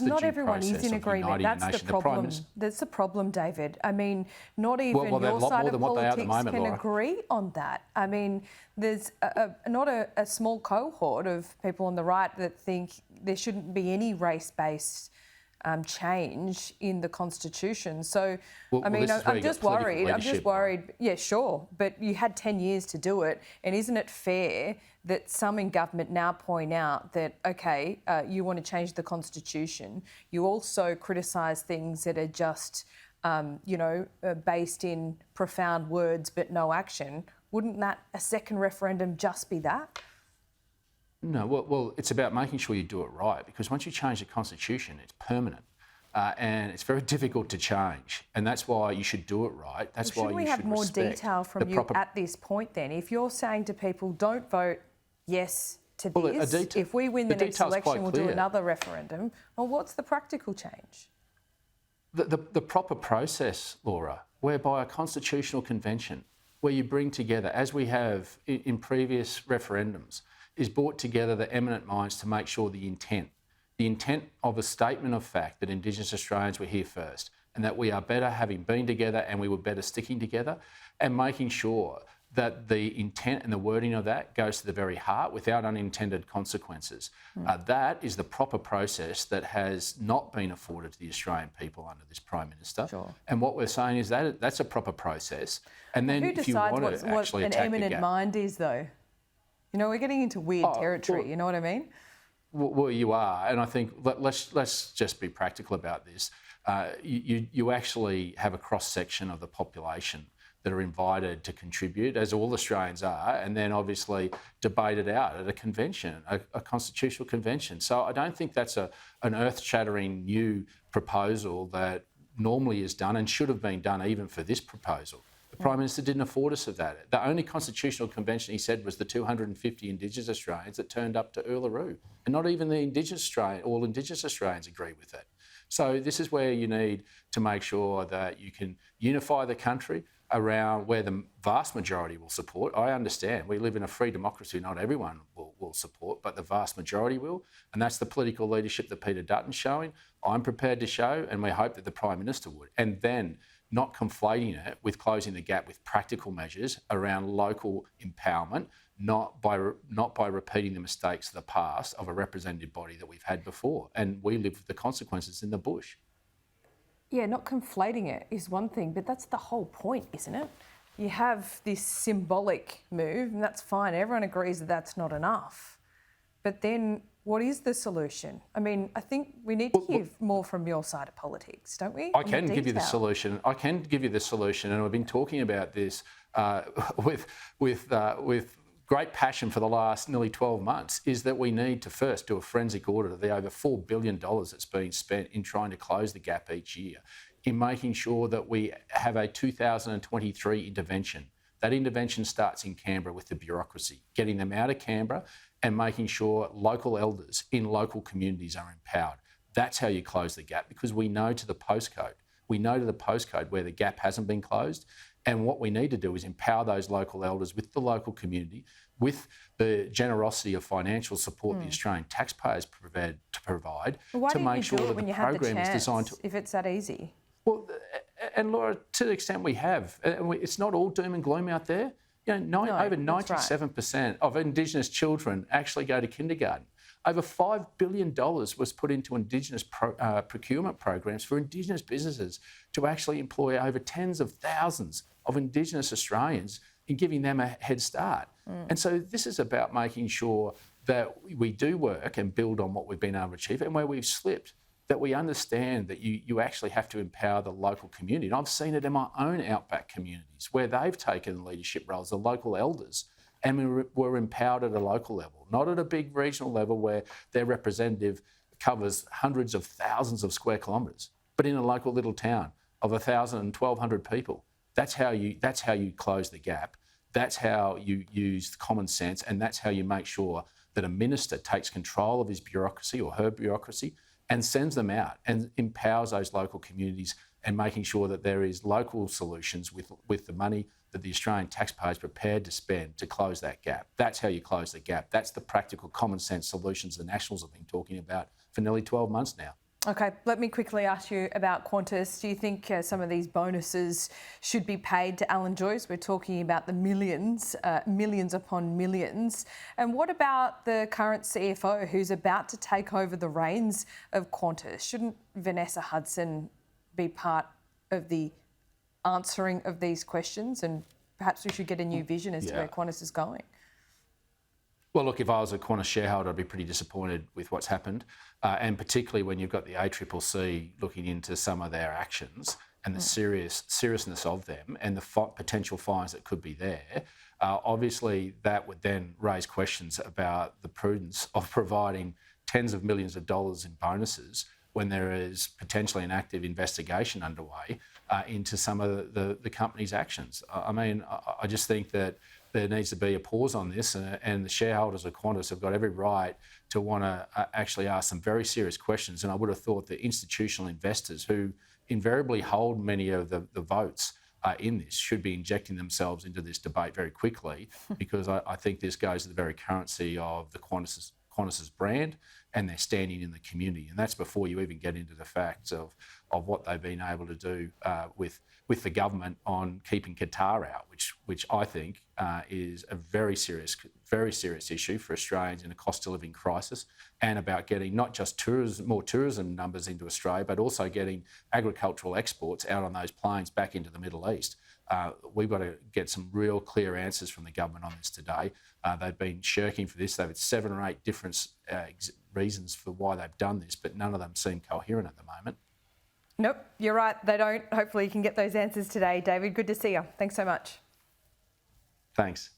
Not everyone is in agreement. That's the problem. That's the problem, David. I mean, not even your side of politics can agree on that. I mean, there's not a small cohort of people on the right that think there shouldn't be any race-based change in the Constitution. So, I mean, I'm just worried. I'm just worried. Yeah, sure. But you had 10 years to do it. And isn't it fair that some in government now point out that, OK, you want to change the Constitution. You also criticise things that are just, based in profound words but no action. Wouldn't that a second referendum just be that? No, well, it's about making sure you do it right, because once you change the Constitution, it's permanent and it's very difficult to change, and that's why you should do it right. That's why you should respect. Shouldn't we have more detail from you at this point then? If you're saying to people, don't vote yes to this, if we win the next election, we'll do another referendum, well, what's the practical change? The proper process, Laura, whereby a constitutional convention, where you bring together, as we have in previous referendums, is brought together the eminent minds to make sure the intent of a statement of fact that Indigenous Australians were here first and that we are better having been together and we were better sticking together, and making sure that the intent and the wording of that goes to the very heart without unintended consequences. That is the proper process that has not been afforded to the Australian people under this Prime Minister. Sure. And what we're saying is that that's a proper process. And then if you want to actually attack the gap... Who decides what an eminent mind is, though? You know, we're getting into weird territory, you know what I mean? Well, you are, and I think let's just be practical about this. You actually have a cross-section of the population that are invited to contribute, as all Australians are, and then obviously debate it out at a convention, a constitutional convention. So I don't think that's an earth-shattering new proposal that normally is done and should have been done even for this proposal. The Prime Minister didn't afford us of that. The only constitutional convention he said was the 250 Indigenous Australians that turned up to Uluru. And not even the all Indigenous Australians agree with it. So this is where you need to make sure that you can unify the country around where the vast majority will support. I understand we live in a free democracy, not everyone will support, but the vast majority will. And that's the political leadership that Peter Dutton's showing. I'm prepared to show, and we hope that the Prime Minister would. And then not conflating it with closing the gap with practical measures around local empowerment, not by repeating the mistakes of the past of a representative body that we've had before. And we live with the consequences in the bush. Yeah, not conflating it is one thing, but that's the whole point, isn't it? You have this symbolic move, and that's fine. Everyone agrees that that's not enough. But then what is the solution? I mean, I think we need to hear more from your side of politics, don't we? I can give you the solution. I can give you the solution, and I've been talking about this with great passion for the last nearly 12 months, is that we need to first do a forensic audit of the over $4 billion that's been spent in trying to close the gap each year, in making sure that we have a 2023 intervention. That intervention starts in Canberra with the bureaucracy, getting them out of Canberra and making sure local elders in local communities are empowered. That's how you close the gap, because we know to the postcode. We know to the postcode where the gap hasn't been closed. And what we need to do is empower those local elders with the local community, with the generosity of financial support the Australian taxpayers prepared to provide, to make sure that the program is designed to... If it's that easy. Well, and Laura, to the extent we have, it's not all doom and gloom out there. You know, over 97% of Indigenous children actually go to kindergarten. Over $5 billion was put into Indigenous procurement programs for Indigenous businesses to actually employ over tens of thousands of Indigenous Australians in giving them a head start. And so this is about making sure that we do work and build on what we've been able to achieve, and where we've slipped, that we understand that you actually have to empower the local community. And I've seen it in my own outback communities where they've taken leadership roles, the local elders, and were empowered at a local level, not at a big regional level where their representative covers hundreds of thousands of square kilometres, but in a local little town of 1,000 and 1,200 people. That's how you close the gap. That's how you use common sense, and that's how you make sure that a minister takes control of his bureaucracy or her bureaucracy and sends them out and empowers those local communities, and making sure that there is local solutions with the money that the Australian taxpayer is prepared to spend to close that gap. That's how you close the gap. That's the practical common sense solutions the Nationals have been talking about for nearly 12 months now. Okay, let me quickly ask you about Qantas. Do you think some of these bonuses should be paid to Alan Joyce? We're talking about the millions, millions upon millions. And what about the current CFO who's about to take over the reins of Qantas? Shouldn't Vanessa Hudson be part of the answering of these questions? And perhaps we should get a new vision as to where Qantas is going. Well, look, if I was a Qantas shareholder, I'd be pretty disappointed with what's happened, and particularly when you've got the ACCC looking into some of their actions and the seriousness of them and the potential fines that could be there. Obviously, that would then raise questions about the prudence of providing tens of millions of dollars in bonuses when there is potentially an active investigation underway into some of the company's actions. I mean, I just think that there needs to be a pause on this, and the shareholders of Qantas have got every right to want to actually ask some very serious questions. And I would have thought that institutional investors who invariably hold many of the votes in this should be injecting themselves into this debate very quickly, because I think this goes to the very currency of the Qantas's brand and their standing in the community. And that's before you even get into the facts of what they've been able to do with the government on keeping Qatar out, which I think is a very serious issue for Australians in a cost of living crisis, and about getting not just more tourism numbers into Australia, but also getting agricultural exports out on those planes back into the Middle East. We've got to get some real clear answers from the government on this today. They've been shirking for this. They've had 7 or 8 different reasons for why they've done this, but none of them seem coherent at the moment. Nope, you're right. They don't. Hopefully you can get those answers today. David, good to see you. Thanks so much. Thanks.